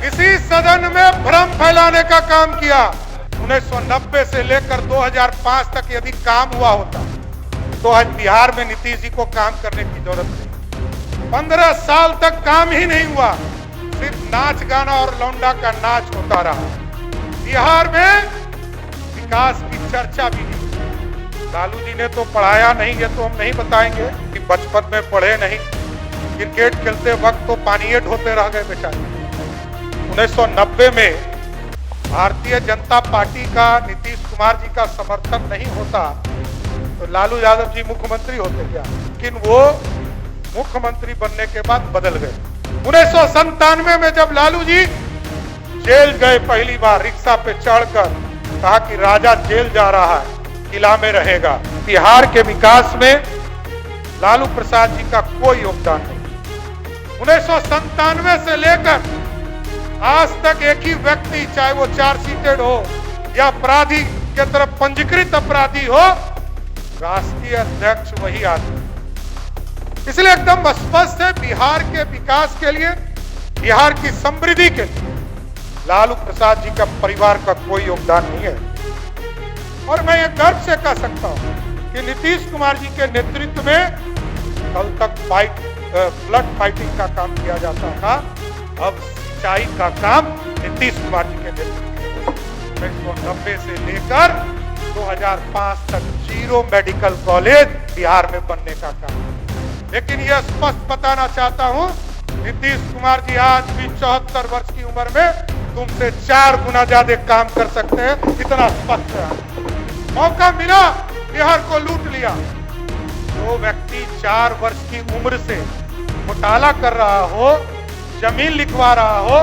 इसी सदन में भ्रम फैलाने का काम किया। 1990 से लेकर 2005 तक यदि काम हुआ होता तो आज बिहार में नीतीश जी को काम करने की जरूरत नहीं। 15 साल तक काम ही नहीं हुआ, सिर्फ नाच गाना और लौंडा का नाच होता रहा। बिहार में विकास की चर्चा भी नहीं। लालू जी ने तो पढ़ाया नहीं, ये तो हम नहीं बताएंगे कि बचपन में पढ़े नहीं, क्रिकेट खेलते वक्त तो पानीय ढोते रह गए बेचारे। 1990 में भारतीय जनता पार्टी का नीतीश कुमार जी का समर्थन नहीं होता तो लालू यादव जी मुख्यमंत्री होते क्या, लेकिन वो मुख्यमंत्री बनने के बाद बदल गए। 1997 में जब लालू जी जेल गए पहली बार रिक्शा पे चढ़कर, कहा कि राजा जेल जा रहा है, किला में रहेगा। बिहार के विकास में लालू प्रसाद जी का कोई योगदान नहीं। 1997 से लेकर आज तक एक ही व्यक्ति, चाहे वो चार्जशीटेड हो या अपराधी के तरफ पंजीकृत अपराधी हो, राष्ट्रीय अध्यक्ष वही आदमी। इसलिए एकदम स्पष्ट है, बिहार के विकास के लिए, बिहार की समृद्धि के लिए लालू प्रसाद जी का परिवार का कोई योगदान नहीं है। और मैं ये गर्व से कह सकता हूं कि नीतीश कुमार जी के नेतृत्व में कल तक ब्लड फाइटिंग का काम किया जाता था, अब सिंचाई का काम नीतीश कुमार जी के नेतृत्व में 1990 से लेकर 2005 तक 0 मेडिकल कॉलेज बिहार में बनने का काम। लेकिन यह स्पष्ट बताना चाहता हूं, नीतीश कुमार जी आज भी 74 वर्ष की उम्र में तुमसे 4 गुना ज्यादा काम कर सकते हैं, इतना स्पष्ट है। मौका मिला, बिहार को लूट लिया। जो व्यक्ति 4 वर्ष की उम्र से घोटाला कर रहा हो, जमीन लिखवा रहा हो,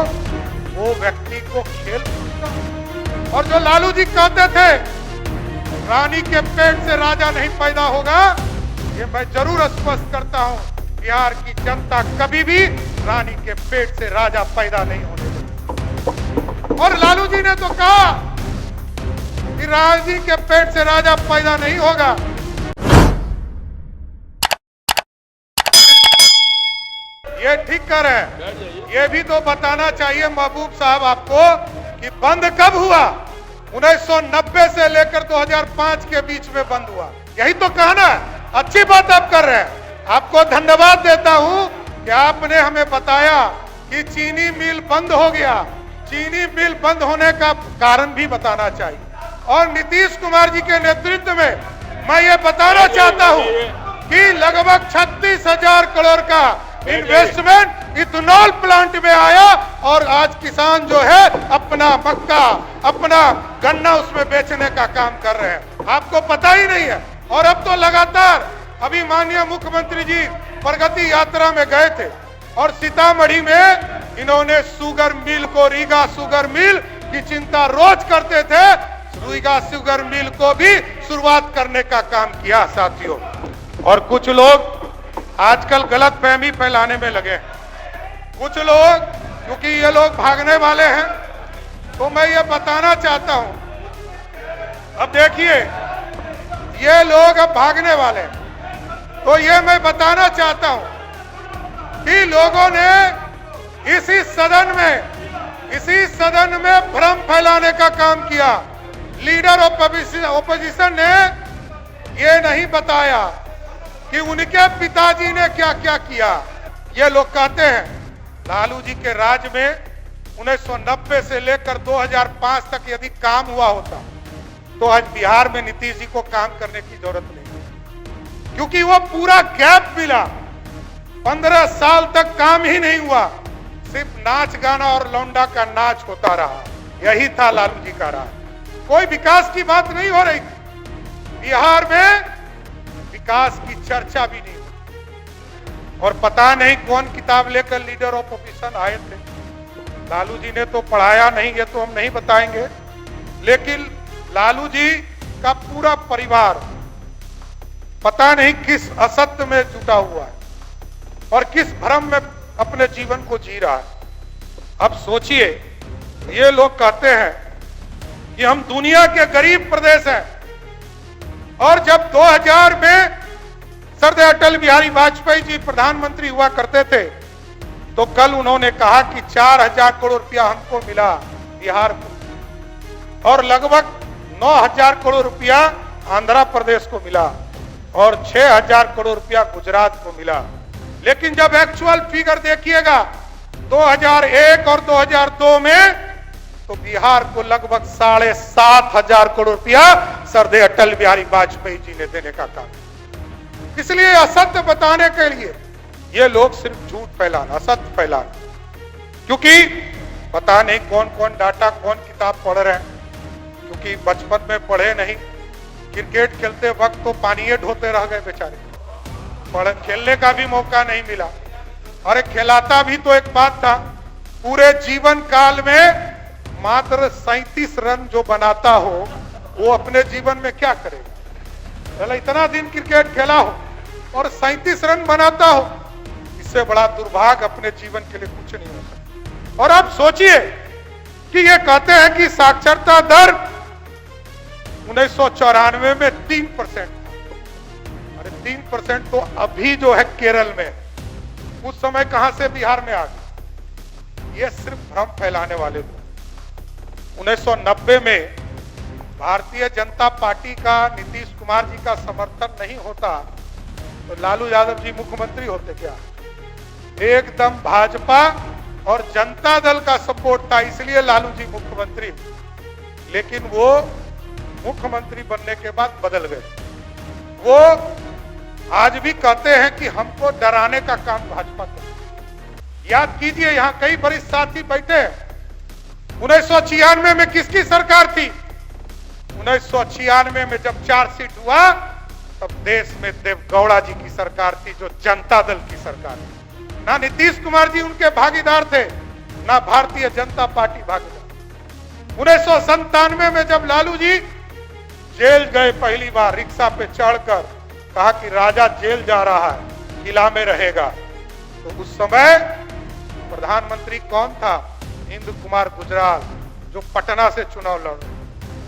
वो व्यक्ति को खेल पूछता। और जो लालू जी कहते थे रानी के पेट से राजा नहीं पैदा होगा, ये मैं जरूर स्पष्ट करता हूं, बिहार की जनता कभी भी रानी के पेट से राजा पैदा नहीं होने देगी। और लालू जी ने तो कहा कि रानी के पेट से राजा पैदा नहीं होगा। ये ठीक कर है, ये भी तो बताना चाहिए महबूब साहब आपको कि बंद कब हुआ। 1990 से लेकर 2005 के बीच में बंद हुआ, यही तो कहना है। अच्छी बात आप कर रहे हैं, आपको धन्यवाद देता हूं कि आपने हमें बताया कि चीनी मिल बंद हो गया। चीनी मिल बंद होने का कारण भी बताना चाहिए। और नीतीश कुमार जी के नेतृत्व में मैं ये बताना चाहता हूं कि लगभग 36,000 करोड़ का इन्वेस्टमेंट इथेनॉल प्लांट में आया और आज किसान जो है अपना मक्का, अपना गन्ना उसमें बेचने का काम कर रहे हैं, आपको पता ही नहीं है। और अब तो लगातार, अभी माननीय मुख्यमंत्री जी प्रगति यात्रा में गए थे और सीतामढ़ी में इन्होंने शुगर मिल को, रीगा शुगर मिल की चिंता रोज करते थे, रीगा शुगर मिल को भी शुरुआत करने का काम किया साथियों। और कुछ लोग आजकल गलत फहमी फैलाने में लगे हैं। कुछ लोग, क्योंकि ये लोग भागने वाले हैं, तो मैं ये बताना चाहता हूं, अब देखिए ये लोग अब भागने वाले हैं, तो ये मैं बताना चाहता हूं कि लोगों ने इसी सदन में भ्रम फैलाने का काम किया। लीडर ओपोजिशन ने ये नहीं बताया कि उनके पिताजी ने क्या क्या किया। ये लोग कहते हैं लालू जी के राज में 1990 से लेकर 2005 तक यदि काम हुआ होता तो आज बिहार में नीतीश जी को काम करने की जरूरत नहीं, क्योंकि वो पूरा गैप मिला। 15 साल तक काम ही नहीं हुआ, सिर्फ नाच गाना और लौंडा का नाच होता रहा। यही था लालू जी का राज, कोई विकास की बात नहीं हो रही थी। बिहार में विकास की चर्चा भी नहीं हुई। और पता नहीं कौन किताब लेकर लीडर ऑफ ओपोजिशन आए थे। लालू जी ने तो पढ़ाया नहीं, ये तो हम नहीं बताएंगे, लेकिन लालू जी का पूरा परिवार पता नहीं किस असत्य में जुटा हुआ है और किस भ्रम में अपने जीवन को जी रहा है। अब सोचिए, ये लोग कहते हैं कि हम दुनिया के गरीब प्रदेश हैं, और जब 2000 में सरदार अटल बिहारी वाजपेयी जी प्रधानमंत्री हुआ करते थे तो कल उन्होंने कहा कि 4,000 करोड़ रुपया हमको मिला बिहार को, और लगभग 9,000 करोड़ रुपया आंध्र प्रदेश को मिला, और 6,000 करोड़ रुपया गुजरात को मिला। लेकिन जब एक्चुअल फिगर देखिएगा 2001 और 2002 में, तो बिहार को लगभग 7,500 करोड़ रुपया सरदे अटल बिहारी वाजपेयी जी ने देने का काम। इसलिए असत्य बताने के लिए ये लोग सिर्फ झूठ फैलाना, असत्य फैलाना, क्योंकि पता नहीं कौन कौन डाटा, कौन किताब पढ़ रहे हैं, क्योंकि बचपन में पढ़े नहीं। क्रिकेट खेलते वक्त तो पानी ढोते रह गए बेचारे, पढ़ खेलने का भी मौका नहीं मिला। अरे खिलाता भी तो एक बात था, पूरे जीवन काल में मात्र 37 रन जो बनाता हो वो अपने जीवन में क्या करेगा। पहले इतना दिन क्रिकेट खेला हो और 37 रन बनाता हो, इससे बड़ा दुर्भाग्य अपने जीवन के लिए कुछ नहीं हो सकता। और अब सोचिए कि ये कहते हैं कि साक्षरता दर 1994 में 3% था। अरे 3% तो अभी जो है केरल में, उस समय कहां से बिहार में आ गई। ये सिर्फ भ्रम फैलाने वाले लोग। 1990 में भारतीय जनता पार्टी का नीतीश कुमार जी का समर्थन नहीं होता तो लालू यादव जी मुख्यमंत्री होते क्या। एकदम भाजपा और जनता दल का सपोर्ट था, इसलिए लालू जी मुख्यमंत्री। लेकिन वो मुख्यमंत्री बनने के बाद बदल गए। वो आज भी कहते हैं कि हमको डराने का काम भाजपा कर। याद कीजिए, यहां कई वरिष्ठ साथी बैठे हैं। 1996 में किसकी सरकार थी? 1996 में जब चार्जशीट हुआ तब देश में देवगौड़ा जी की सरकार थी, जो जनता दल की सरकार थी। ना नीतीश कुमार जी उनके भागीदार थे, ना भारतीय जनता पार्टी भागीदार। 1997 में जब लालू जी जेल गए पहली बार, रिक्शा पे चढ़कर कहा कि राजा जेल जा रहा है, किला में रहेगा, तो उस समय प्रधानमंत्री कौन था? इंदु कुमार गुजराल, जो पटना से चुनाव लड़,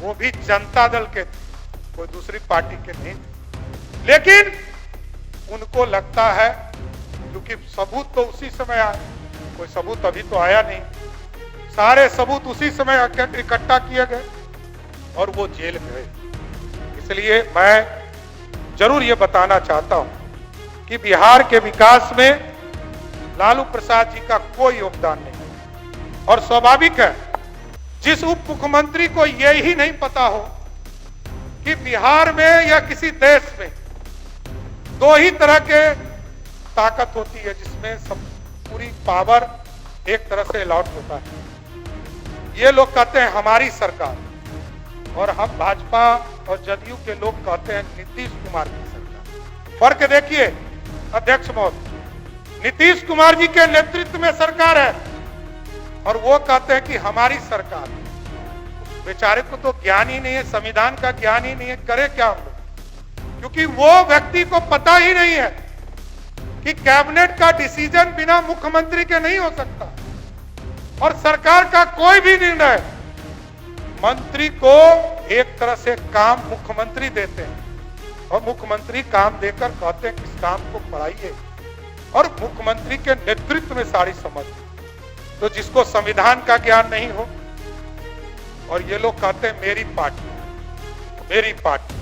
वो भी जनता दल के थे, कोई दूसरी पार्टी के नहीं थे। लेकिन उनको लगता है, क्योंकि सबूत तो उसी समय आए, कोई सबूत अभी तो आया नहीं, सारे सबूत उसी समय इकट्ठा किए गए और वो जेल गए। इसलिए मैं जरूर ये बताना चाहता हूं कि बिहार के विकास में लालू प्रसाद जी का कोई योगदान नहीं। और स्वाभाविक है, जिस उप मुख्यमंत्री को यह ही नहीं पता हो कि बिहार में या किसी देश में दो ही तरह के ताकत होती है, जिसमें सब पूरी पावर एक तरह से अलॉट होता है। ये लोग कहते हैं हमारी सरकार, और हम भाजपा और जदयू के लोग कहते हैं नीतीश कुमार की सरकार। फर्क देखिए अध्यक्ष महोदय, नीतीश कुमार जी के नेतृत्व में सरकार है और वो कहते हैं कि हमारी सरकार। बेचारे को तो ज्ञान ही नहीं है, संविधान का ज्ञान ही नहीं है, करे क्या हम लोग? क्योंकि वो व्यक्ति को पता ही नहीं है कि कैबिनेट का डिसीजन बिना मुख्यमंत्री के नहीं हो सकता, और सरकार का कोई भी निर्णय मंत्री को एक तरह से काम मुख्यमंत्री देते हैं, और मुख्यमंत्री काम देकर कहते हैं कि इस काम को बढ़ाइए, और मुख्यमंत्री के नेतृत्व में सारी समझ। तो जिसको संविधान का ज्ञान नहीं हो, और ये लोग कहते हैं मेरी पार्टी, मेरी पार्टी।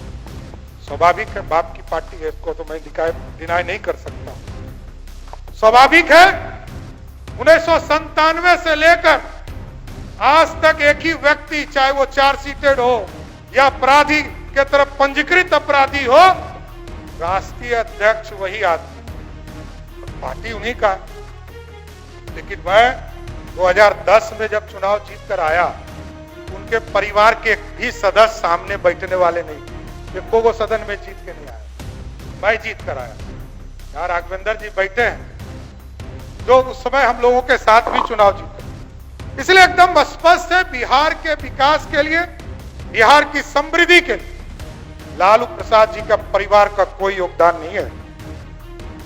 स्वाभाविक है, बाप की पार्टी है, इसको तो मैं डिनाई नहीं कर सकता। स्वाभाविक है, 1997 से लेकर आज तक एक ही व्यक्ति, चाहे वो चार्जशीटेड हो या अपराधी के तरफ पंजीकृत अपराधी हो, राष्ट्रीय अध्यक्ष वही आदमी, पार्टी उन्हीं का। लेकिन मैं 2010 में जब चुनाव जीत कर आया, उनके परिवार के भी सदस्य सामने बैठने वाले नहीं, एको वो सदन में जीत के नहीं आया, मैं जीत कर आया। यार राघवेंद्र जी बैठे हैं, जो उस समय हम लोगों के साथ भी चुनाव जीते। इसलिए एकदम स्पष्ट है, बिहार के विकास के लिए, बिहार की समृद्धि के लिए लालू प्रसाद जी का परिवार का कोई योगदान नहीं है।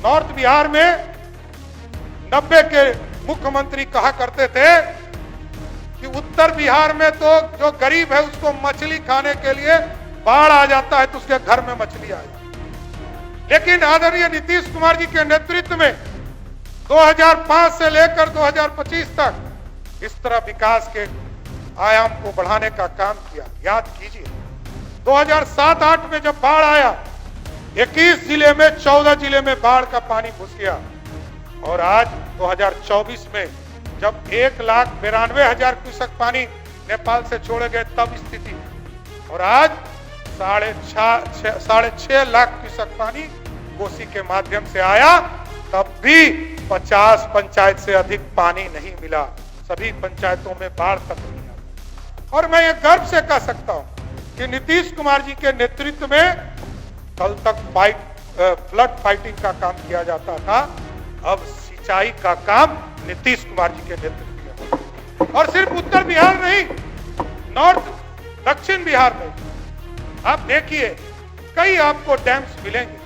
नॉर्थ बिहार में 90 के मुख्यमंत्री कहा करते थे कि उत्तर बिहार में तो जो गरीब है उसको मछली खाने के लिए बाढ़ आ जाता है तो उसके घर में मछली आ जाती है। लेकिन आदरणीय नीतीश कुमार जी के नेतृत्व में 2005 से लेकर 2025 तक इस तरह विकास के आयाम को बढ़ाने का काम किया। याद कीजिए 2007-8 में जब बाढ़ आया 21 जिले में 14 जिले में बाढ़ का पानी घुस गया, और आज 2024 में जब 1,92,000 क्यूसेक पानी नेपाल से छोड़े गए तब स्थिति, और आज 6.5 लाख क्यूसेक पानी कोसी के माध्यम से आया, तब भी 50 पंचायत से अधिक पानी नहीं मिला। सभी पंचायतों में बाढ़ तक नहीं आया। और मैं ये गर्व से कह सकता हूं कि नीतीश कुमार जी के नेतृत्व में कल तक फ्लड फाइटिंग का काम किया जाता था, अब सिंचाई का काम नीतीश कुमार जी के नेतृत्व में। और सिर्फ उत्तर बिहार नहीं, नॉर्थ दक्षिण बिहार में आप देखिए कई आपको डैम्स मिलेंगे,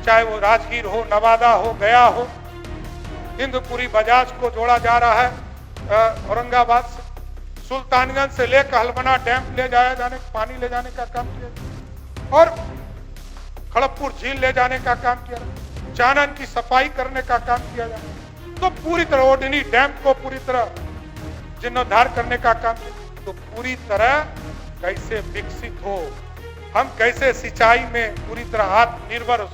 चाहे वो राजगीर हो, नवादा हो, गया हो। हिंदपुरी बजाज को जोड़ा जा रहा है औरंगाबाद से, सुल्तानगंज से लेकर हलमना डैम ले जाया जाने, पानी ले जाने का काम किया, और खड़गपुर झील ले जाने का काम किया, चानन की सफाई करने का काम किया जाए, तो पूरी तरह ओडनी डैम को पूरी तरह जीर्णोद्धार करने का काम किया। तो पूरी तरह कैसे विकसित हो, हम कैसे सिंचाई में पूरी तरह आत्मनिर्भर हो,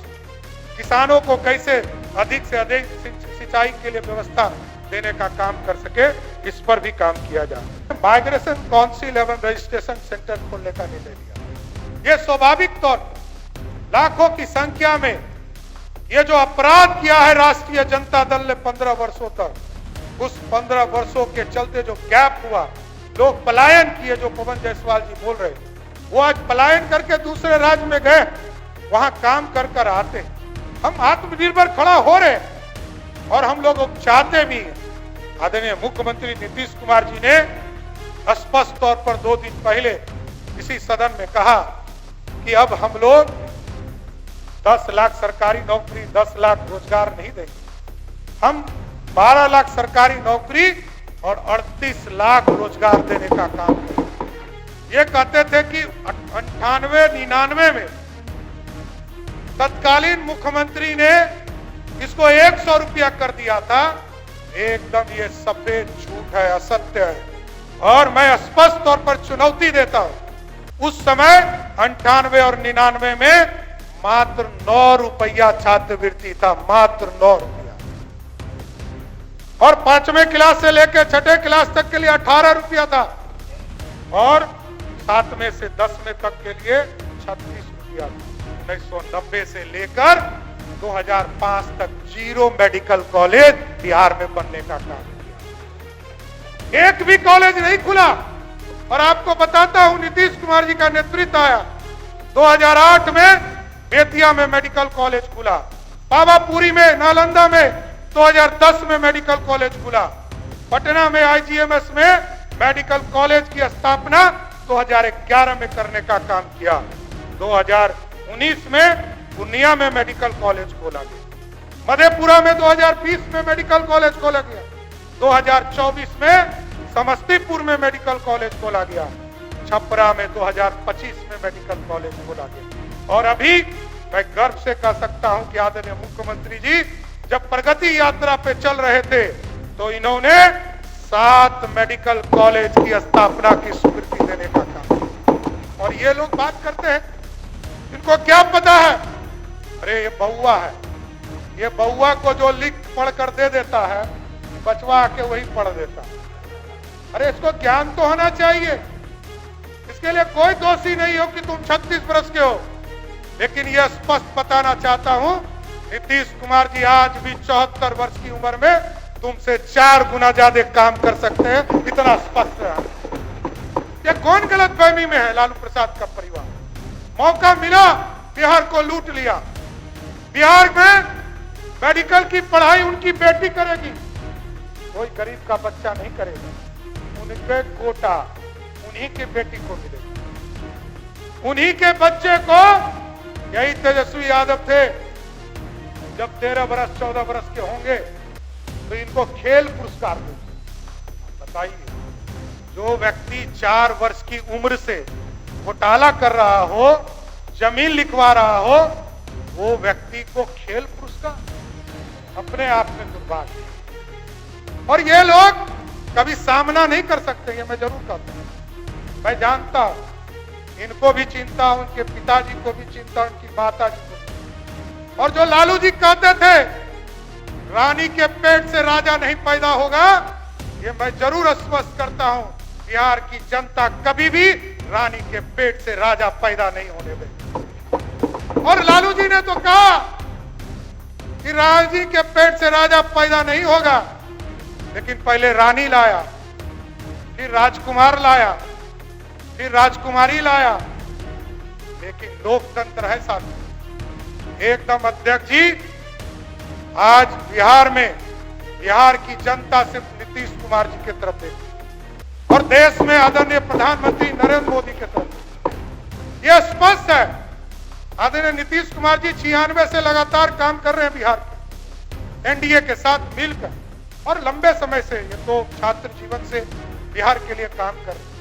किसानों को कैसे अधिक से अधिक सिंचाई के लिए व्यवस्था देने का काम कर सके, इस पर भी काम किया जाए। माइग्रेशन काउंसिल एवं रजिस्ट्रेशन सेंटर खोलने का निर्णय लिया। ये स्वाभाविक तौर पर लाखों की संख्या में ये जो अपराध किया है राष्ट्रीय जनता दल ने 15 वर्षों तक, उस 15 वर्षों के चलते जो गैप हुआ, लोग पलायन किए, जो पवन जायसवाल जी बोल रहे, वो आज पलायन करके दूसरे राज्य में गए, वहां काम कर कर आते। हम आत्मनिर्भर खड़ा हो रहे, और हम लोग चाहते भी हैं। आदरणीय मुख्यमंत्री नीतीश कुमार जी ने स्पष्ट तौर पर 2 दिन पहले इसी सदन में कहा कि अब हम लोग 10 लाख सरकारी नौकरी, 10 लाख रोजगार नहीं देंगे, हम 12 लाख सरकारी नौकरी और 38 लाख रोजगार देने का काम करेंगे। ये कहते थे कि 98-99 में तत्कालीन मुख्यमंत्री ने इसको 100 रुपया कर दिया था। एकदम ये सफेद झूठ है, असत्य है, और मैं स्पष्ट तौर पर चुनौती देता हूं। उस समय 98 और 99 में मात्र 9 रुपया छात्रवृत्ति था, मात्र 9 रुपया, और 5वें क्लास से लेकर 6ठे क्लास तक के लिए 18 रुपया था, और 7वें से 10वें तक के लिए 36 रुपया था। 1990 से लेकर 2005 तक 0 मेडिकल कॉलेज बिहार में बनने का काम किया, एक भी कॉलेज नहीं खुला। और आपको बताता हूं, नीतीश कुमार जी का नेतृत्व आया 2008 में बेतिया में मेडिकल कॉलेज खुला, पावापुरी में, नालंदा में 2010 में मेडिकल कॉलेज खुला, पटना में आईजीएमएस में मेडिकल कॉलेज की स्थापना 2011 में करने का काम किया। 2019 में पूर्णिया में मेडिकल कॉलेज खोला गया, मधेपुरा में 2020 में मेडिकल कॉलेज खोला गया, 2024 में समस्तीपुर में मेडिकल कॉलेज खोला गया, छपरा में 2025 में मेडिकल कॉलेज खोला गया। और अभी मैं गर्व से कह सकता हूं कि आदरणीय मुख्यमंत्री जी जब प्रगति यात्रा पे चल रहे थे तो इन्होंने 7 मेडिकल कॉलेज की स्थापना की स्वीकृति देने का काम किया। और ये लोग बात करते हैं, इनको क्या पता है? अरे ये बउआ है, ये बउआ को जो लिख पढ़ कर दे देता है, बचवा आके वही पढ़ देता है। अरे इसको ज्ञान तो होना चाहिए, इसके लिए कोई दोषी नहीं हो कि तुम 36 वर्ष के हो। लेकिन यह स्पष्ट बताना चाहता हूं, नीतीश कुमार जी आज भी 74 वर्ष की उम्र में तुमसे 4 गुना ज्यादा काम कर सकते हैं, इतना स्पष्ट है। ये कौन गलतफहमी में है? लालू प्रसाद का परिवार मौका मिला, बिहार को लूट लिया। बिहार में मेडिकल की पढ़ाई उनकी बेटी करेगी, कोई गरीब का बच्चा नहीं करेगा। उनके कोटा उन्हीं के बेटी को मिलेगा, उन्हीं के बच्चे को। यही तेजस्वी यादव थे, जब 13 वर्ष 14 वर्ष के होंगे तो इनको खेल पुरस्कार देंगे। बताइए, जो व्यक्ति 4 वर्ष की उम्र से घोटाला कर रहा हो, जमीन लिखवा रहा हो, वो व्यक्ति को खेल पुरस्कार? अपने आप में दुर्भाग्य। और ये लोग कभी सामना नहीं कर सकते, ये मैं जरूर कहता हूं। मैं जानता हूं, इनको भी चिंता, उनके पिताजी को भी चिंता, उनकी माता जी को भी। और जो लालू जी कहते थे रानी के पेट से राजा नहीं पैदा होगा, ये मैं जरूर आश्वस्त करता हूं, बिहार की जनता कभी भी रानी के पेट से राजा पैदा नहीं होने देगी। और लालू जी ने तो कहा कि रानी के पेट से राजा पैदा नहीं होगा, लेकिन पहले रानी लाया, फिर राजकुमार लाया, फिर राजकुमारी लाया। लेकिन लोकतंत्र है साथियों, एकदम अध्यक्ष जी, आज बिहार में बिहार की जनता सिर्फ नीतीश कुमार जी की तरफ देखती और देश में आदरणीय प्रधानमंत्री नरेंद्र मोदी की तरफ। यह स्पष्ट है, आदरणीय नीतीश कुमार जी 96 से लगातार काम कर रहे हैं बिहार में एनडीए के साथ मिलकर, और लंबे समय से ये तो छात्र जीवन से बिहार के लिए काम कर रहे हैं।